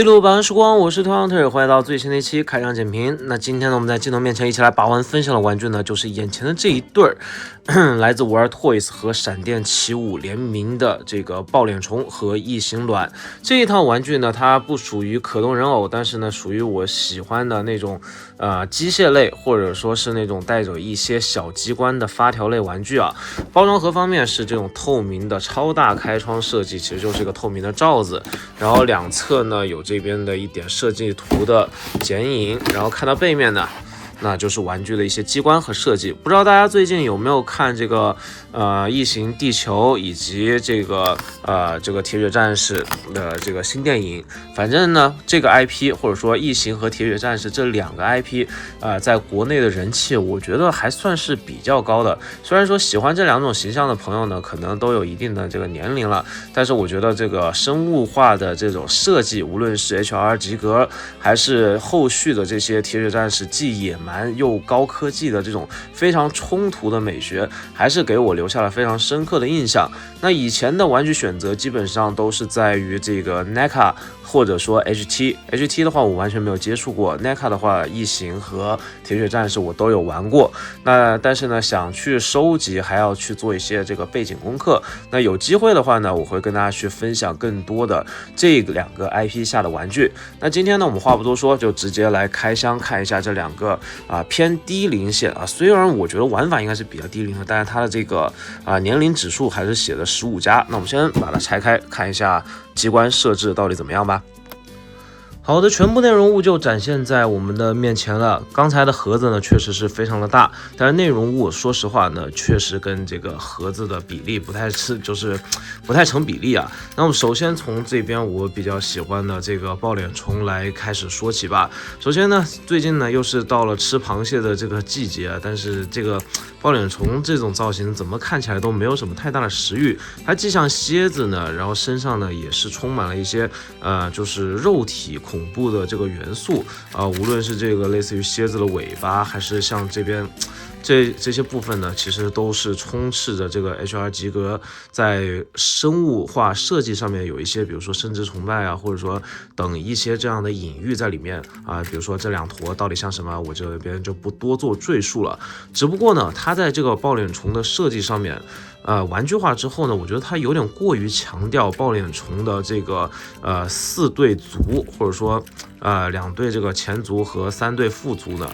记录百万时光，我是推 hunter， 欢迎到最新的一期开箱简评。那今天呢，我们在镜头面前一起来把玩分享的玩具呢，就是眼前的这一对来自 War Toys 和闪电奇舞联名的这个抱脸虫和异形卵。这一套玩具呢，它不属于可动人偶，但是呢，属于我喜欢的那种机械类，或者说是那种带着一些小机关的发条类玩具啊。包装盒方面是这种透明的超大开窗设计，其实就是一个透明的罩子，然后两侧呢有这边的一点设计图的剪影，然后看到背面呢，那就是玩具的一些机关和设计。不知道大家最近有没有看这个异形地球以及这个铁血战士的这个新电影。反正呢，这个 IP 或者说异形和铁血战士这两个 IP 在国内的人气我觉得还算是比较高的。虽然说喜欢这两种形象的朋友呢可能都有一定的这个年龄了，但是我觉得这个生物化的这种设计，无论是 HR 及格还是后续的这些铁血战士既野蛮又高科技的这种非常冲突的美学，还是给我留下了非常深刻的印象。那以前的玩具选择基本上都是在于这个 NECA 或者说 HT 的话我完全没有接触过， NECA 的话异形和铁血战士我都有玩过。那但是呢想去收集还要去做一些这个背景功课，那有机会的话呢我会跟大家去分享更多的这两个 IP 下的玩具。那今天呢我们话不多说，就直接来开箱看一下这两个偏低龄线虽然我觉得玩法应该是比较低龄的，但是它的这个年龄指数还是写的15+。那我们先把它拆开看一下机关设置到底怎么样吧。好的，全部内容物就展现在我们的面前了。刚才的盒子呢确实是非常的大，但是内容物说实话呢确实跟这个盒子的比例不太成比例啊。那我们首先从这边我比较喜欢的这个抱脸虫来开始说起吧。首先呢，最近呢又是到了吃螃蟹的这个季节，但是这个抱脸虫这种造型怎么看起来都没有什么太大的食欲。它既像蝎子呢，然后身上呢也是充满了一些就是肉体恐怖的这个元素无论是这个类似于蝎子的尾巴，还是像这边这些部分呢，其实都是充斥着这个 HR 及格在生物化设计上面有一些，比如说生殖崇拜或者说等一些这样的隐喻在里面比如说这两坨到底像什么，我这边就不多做赘述了。只不过呢，它在这个抱脸虫的设计上面玩具化之后呢，我觉得它有点过于强调抱脸虫的这个4对足，或者说2对这个前足和3对副足呢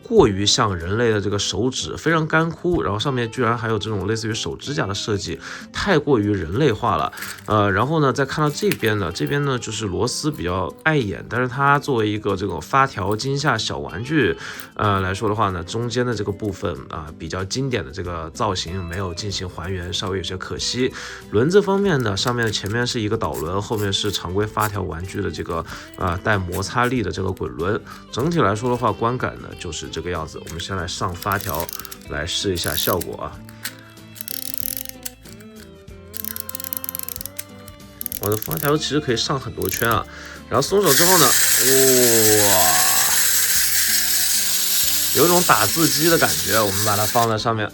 过于像人类的这个手指，非常干枯，然后上面居然还有这种类似于手指甲的设计，太过于人类化了。然后呢再看到这边呢就是螺丝比较碍眼，但是它作为一个这种发条惊吓小玩具来说的话呢，中间的这个部分比较经典的这个造型没有进行还原，稍微有些可惜。轮子方面呢，上面前面是一个导轮，后面是常规发条玩具的这个带摩擦力的这个滚轮。整体来说的话，观感呢就是这个样子。我们先来上发条来试一下效果我的发条其实可以上很多圈然后松手之后呢，哇，有一种打字机的感觉。我们把它放在上面，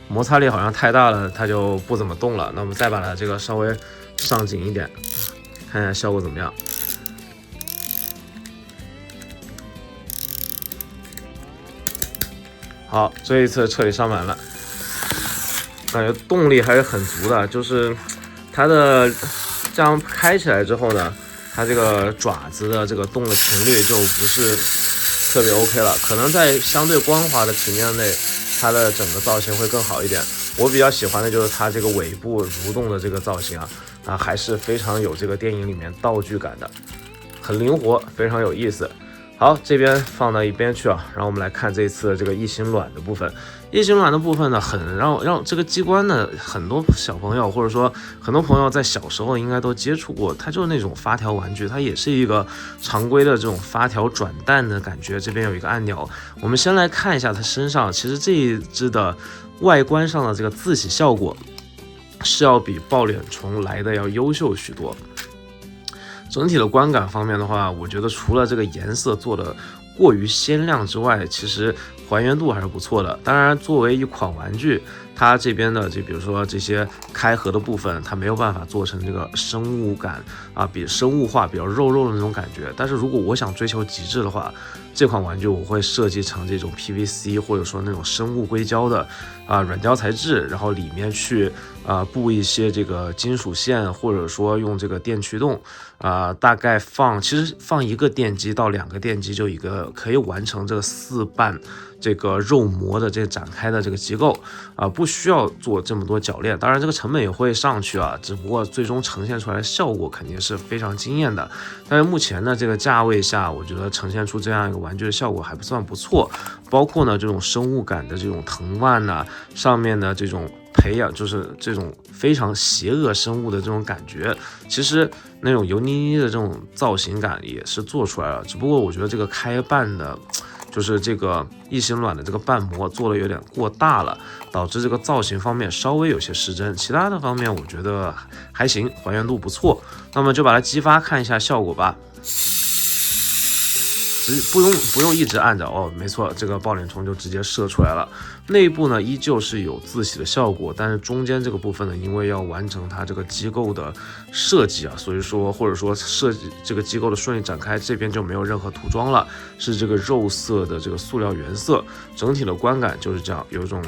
摩擦力好像太大了，它就不怎么动了。那我们再把它这个稍微上紧一点，看一下效果怎么样。好，这一次彻底上满了，感觉动力还是很足的，就是它的这样开起来之后呢，它这个爪子的这个动的频率就不是特别 OK 了，可能在相对光滑的平面内它的整个造型会更好一点。我比较喜欢的就是它这个尾部蠕动的这个造型还是非常有这个电影里面道具感的，很灵活，非常有意思。好，这边放到一边去然后我们来看这一次的这个异形卵的部分。异形卵的部分呢，很让这个机关呢，很多小朋友或者说很多朋友在小时候应该都接触过，它就是那种发条玩具，它也是一个常规的这种发条转蛋的感觉。这边有一个按钮，我们先来看一下它身上，其实这一只的外观上的这个字体效果是要比抱脸虫来的要优秀许多。整体的观感方面的话，我觉得除了这个颜色做的过于鲜亮之外，其实还原度还是不错的。当然，作为一款玩具，它这边的比如说这些开合的部分，它没有办法做成这个生物感啊，比生物化、比较肉的那种感觉。但是如果我想追求极致的话，这款玩具我会设计成这种 PVC 或者说那种生物硅胶的软胶材质，然后里面去布一些这个金属线，或者说用这个电驱动大概其实放1个电机到2个电机就可以完成这个4瓣这个肉膜的这个展开的这个机构不需要做这么多铰链。当然这个成本也会上去只不过最终呈现出来的效果肯定是非常惊艳的。但是目前呢这个价位下，我觉得呈现出这样一个玩具的效果还不算不错，包括呢这种生物感的这种藤蔓上面的这种培养，就是这种非常邪恶生物的这种感觉，其实那种油腻腻的这种造型感也是做出来了。只不过我觉得这个开瓣的就是这个异形卵的这个瓣膜做的有点过大了，导致这个造型方面稍微有些失真，其他的方面我觉得还行，还原度不错。那么就把它激发看一下效果吧。不用一直按着没错，这个抱脸虫就直接射出来了。内部呢依旧是有自洗的效果，但是中间这个部分呢，因为要完成它这个机构的设计所以说或者说设计这个机构的顺利展开，这边就没有任何涂装了，是这个肉色的这个塑料原色，整体的观感就是这样，有一种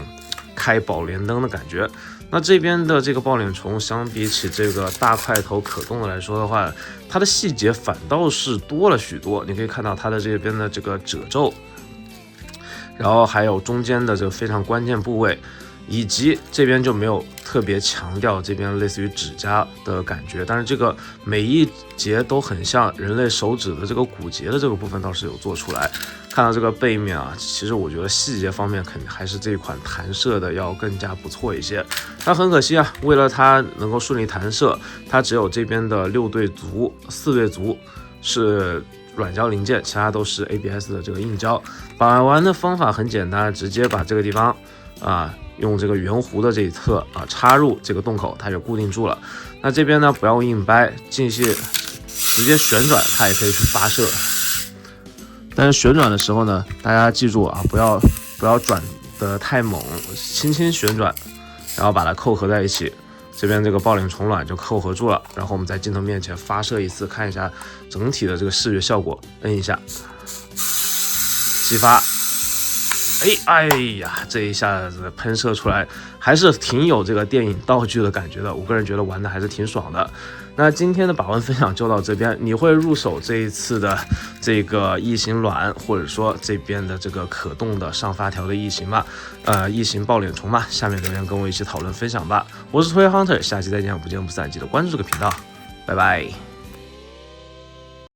开宝莲灯的感觉。那这边的这个抱脸虫相比起这个大块头可动的来说的话，它的细节反倒是多了许多。你可以看到它的这边的这个褶皱，然后还有中间的这个非常关键部位，以及这边就没有特别强调这边类似于指甲的感觉，但是这个每一节都很像人类手指的这个骨节的这个部分倒是有做出来。看到这个背面其实我觉得细节方面肯定还是这一款弹射的要更加不错一些。但很可惜为了它能够顺利弹射，它只有这边的6对足、4对足是软胶零件，其他都是 ABS 的这个硬胶。把玩的方法很简单，直接把这个地方用这个圆弧的这一侧插入这个洞口，它就固定住了。那这边呢不要用硬掰，进去直接旋转，它也可以去发射。但是旋转的时候呢，大家记住不要转得太猛，轻轻旋转，然后把它扣合在一起。这边这个抱脸虫卵就扣合住了，然后我们在镜头面前发射一次，看一下整体的这个视觉效果。摁一下，激发。哎呀，这一下子喷射出来还是挺有这个电影道具的感觉的，我个人觉得玩的还是挺爽的。那今天的把玩分享就到这边，你会入手这一次的这个异形卵，或者说这边的这个可动的上发条的异形吗？异形抱脸虫吗？下面留言跟我一起讨论分享吧。我是Toy Hunter，下期再见，不见不散，记得关注这个频道，拜拜。